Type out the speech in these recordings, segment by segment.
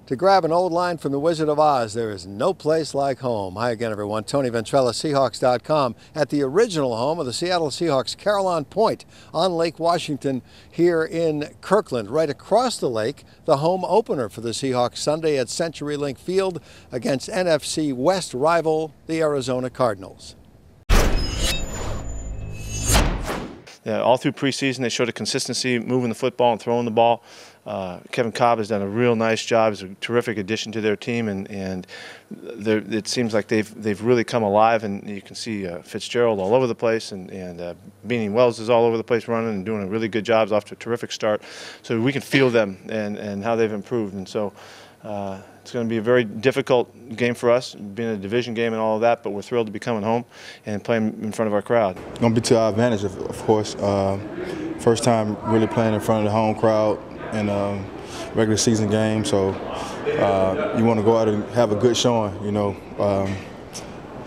To grab an old line from the Wizard of Oz, there is no place like home. Hi again, everyone. Tony Ventrella, Seahawks.com, at the original home of the Seattle Seahawks, Caroline Point on Lake Washington here in Kirkland. Right across the lake, the home opener for the Seahawks Sunday at CenturyLink Field against NFC West rival, the Arizona Cardinals. Yeah, all through preseason, they showed a consistency moving the football and throwing the ball. Kevin Cobb has done a real nice job. He's a terrific addition to their team, and it seems like they've really come alive. And you can see Fitzgerald all over the place, and Beanie Wells is all over the place running and doing a really good job. Off to a terrific start, so we can feel them and how they've improved. And so it's going to be a very difficult game for us, being a division game and all of that. But we're thrilled to be coming home and playing in front of our crowd. It's going to be to our advantage, of course. First time really playing in front of the home crowd in a regular season game, so you want to go out and have a good showing. You know,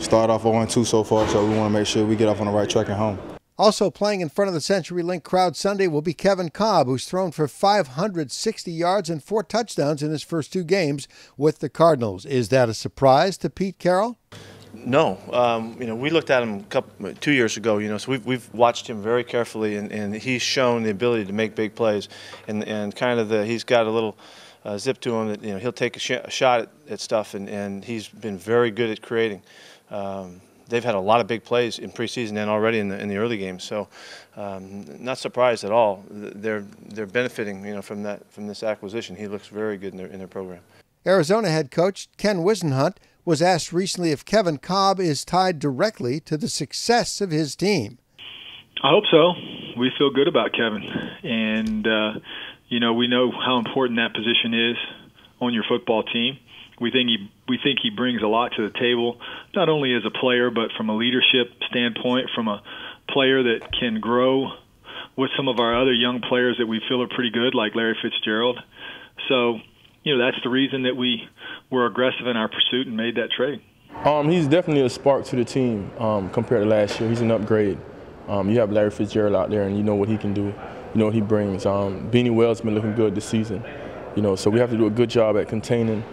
start off 0-2 so far, so we want to make sure we get off on the right track at home. Also playing in front of the CenturyLink crowd Sunday will be Kevin Cobb, who's thrown for 560 yards and 4 touchdowns in his first 2 games with the Cardinals. Is that a surprise to Pete Carroll? No, you know, we looked at him 2 years ago. You know, so we've watched him very carefully, and he's shown the ability to make big plays, and kind of he's got a little zip to him that, you know, he'll take a shot at stuff, and he's been very good at creating. They've had a lot of big plays in preseason and already in the early games, so not surprised at all. They're benefiting, you know, from this acquisition. He looks very good in their program. Arizona head coach Ken Wisenhunt was asked recently if Kevin Cobb is tied directly to the success of his team. I hope so. We feel good about Kevin, and you know, we know how important that position is on your football team. We think he brings a lot to the table, not only as a player, but from a leadership standpoint, from a player that can grow with some of our other young players that we feel are pretty good, like Larry Fitzgerald. So, you know, that's the reason that we were aggressive in our pursuit and made that trade. He's definitely a spark to the team compared to last year. He's an upgrade. You have Larry Fitzgerald out there, and you know what he can do. You know what he brings. Beanie Wells has been looking good this season. You know, so we have to do a good job at containing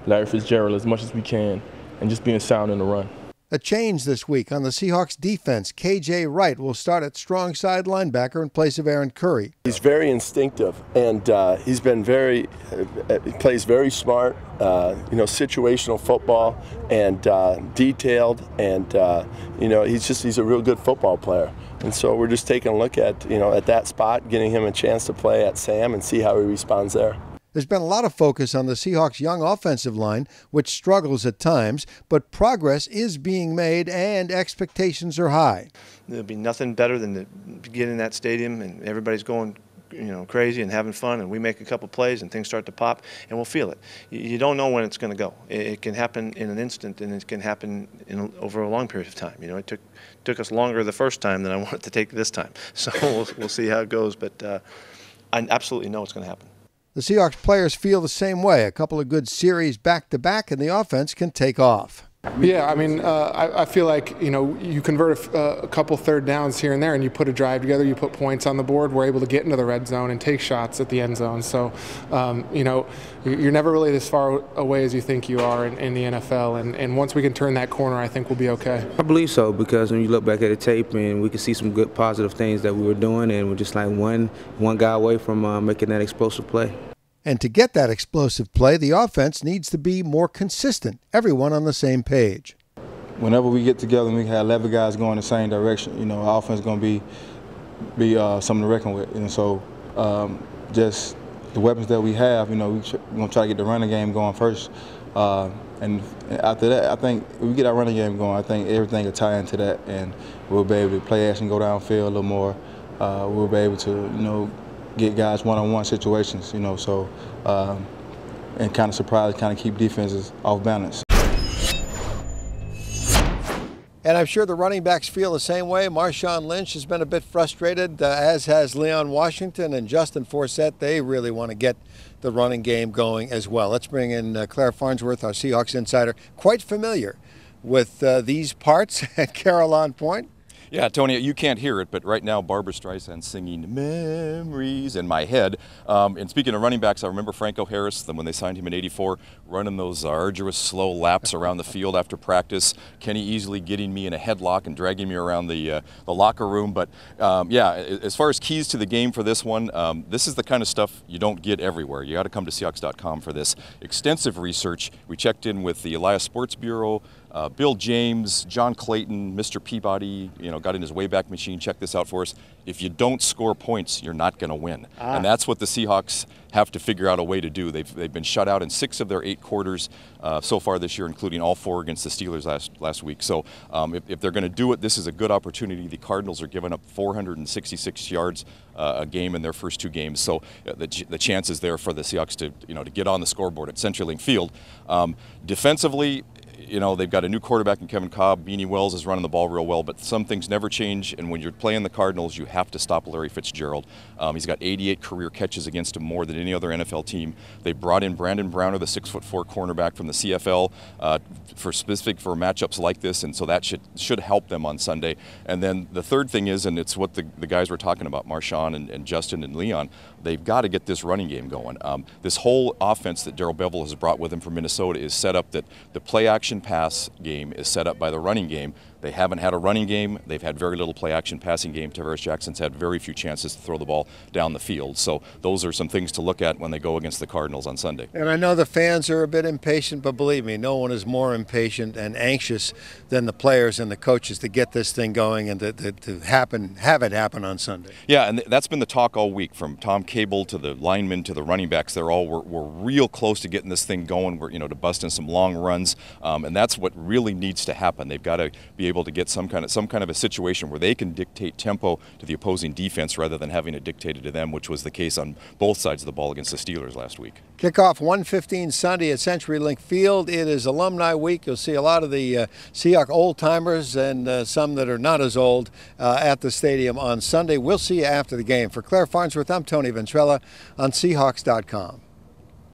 Larry Fitzgerald as much as we can and just being sound in the run. A change this week on the Seahawks defense. KJ Wright will start at strong side linebacker in place of Aaron Curry. He's very instinctive, and he's been he plays very smart, you know, situational football, and detailed, and you know, he's a real good football player. And so we're just taking a look at, you know, at that spot, getting him a chance to play at Sam and see how he responds there. There's been a lot of focus on the Seahawks' young offensive line, which struggles at times, but progress is being made and expectations are high. There'll be nothing better than to get in that stadium and everybody's going, you know, crazy and having fun, and we make a couple plays and things start to pop, and we'll feel it. You don't know when it's going to go. It can happen in an instant, and it can happen over a long period of time. You know, it took us longer the first time than I wanted to take this time. So we'll see how it goes, but I absolutely know it's going to happen. The Seahawks players feel the same way. A couple of good series back-to-back, and the offense can take off. Yeah, I mean, I feel like, you know, you convert a couple third downs here and there, and you put a drive together, you put points on the board, we're able to get into the red zone and take shots at the end zone. So, you know, you're never really as far away as you think you are in the NFL, and once we can turn that corner, I think we'll be okay. I believe so, because when you look back at the tape and we can see some good positive things that we were doing, and we're just like one guy away from making that explosive play. And to get that explosive play, the offense needs to be more consistent, everyone on the same page. Whenever we get together and we have 11 guys going the same direction, you know, our offense is going to be something to reckon with. And so just the weapons that we have, you know, we're going to try to get the running game going first. And after that, I think if we get our running game going, I think everything will tie into that, and we'll be able to play action, go downfield a little more. We'll be able to, you know, get guys one-on-one situations, you know, so and kind of surprise, kind of keep defenses off balance. And I'm sure the running backs feel the same way. Marshawn Lynch has been a bit frustrated, as has Leon Washington and Justin Forsett. They really want to get the running game going as well. Let's bring in Claire Farnsworth, our Seahawks insider, quite familiar with these parts at Caroline Point. Yeah, Tony, you can't hear it, but right now Barbra Streisand singing "Memories" in my head. And speaking of running backs, I remember Franco Harris, when they signed him in '84, running those arduous, slow laps around the field after practice. Kenny easily getting me in a headlock and dragging me around the locker room. But yeah, as far as keys to the game for this one, this is the kind of stuff you don't get everywhere. You got to come to Seahawks.com for this extensive research. We checked in with the Elias Sports Bureau, Bill James, John Clayton, Mr. Peabody, got in his Wayback Machine. Check this out for us. If you don't score points, you're not going to win. And that's what the Seahawks have to figure out a way to do. They've been shut out in 6 of their 8 quarters so far this year, including all 4 against the Steelers last week. So if they're going to do it, this is a good opportunity. The Cardinals are giving up 466 yards a game in their first 2 games. So the chance is there for the Seahawks to get on the scoreboard at CenturyLink Field. Defensively, they've got a new quarterback in Kevin Cobb. Beanie Wells is running the ball real well, but some things never change. And when you're playing the Cardinals, you have to stop Larry Fitzgerald. He's got 88 career catches against him, more than any other NFL team. They brought in Brandon Browner, the 6'4" cornerback from the CFL, for matchups like this, and so that should help them on Sunday. And then the third thing is, and it's what the guys were talking about, Marshawn and Justin and Leon, they've got to get this running game going. This whole offense that Darrell Bevell has brought with him from Minnesota is set up that the play-action pass game is set up by the running game. They haven't had a running game. They've had very little play-action passing game. Tavares Jackson's had very few chances to throw the ball down the field. So those are some things to look at when they go against the Cardinals on Sunday. And I know the fans are a bit impatient, but believe me, no one is more impatient and anxious than the players and the coaches to get this thing going and to have it happen on Sunday. Yeah, and that's been the talk all week, from Tom Cable to the linemen to the running backs. They're all we're real close to getting this thing going. We're to busting some long runs, and that's what really needs to happen. They've got to be able to get some kind of a situation where they can dictate tempo to the opposing defense rather than having it dictated to them, which was the case on both sides of the ball against the Steelers last week. Kickoff 1:15 Sunday at CenturyLink Field. It is Alumni Week. You'll see a lot of the Seahawks old-timers and some that are not as old at the stadium on Sunday. We'll see you after the game. For Claire Farnsworth, I'm Tony Ventrella on Seahawks.com.